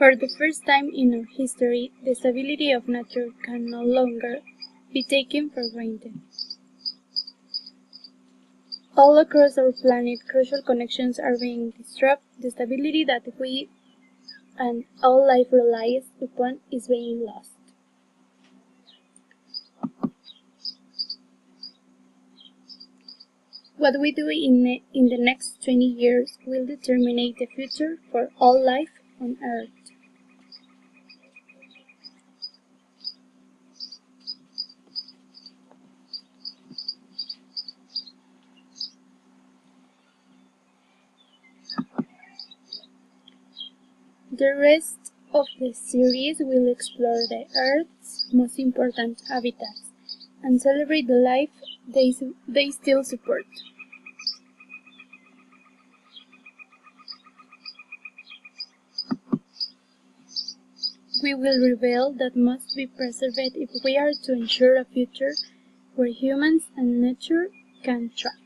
For the first time in our history, the stability of nature can no longer be taken for granted. All across our planet, crucial connections are being disrupted. The stability that we and all life relies upon is being lost. What we do in the next 20 years will determine the future for all life on Earth. The rest of the series will explore the Earth's most important habitats and celebrate the life they still support. We will reveal that must be preserved if we are to ensure a future where humans and nature can thrive.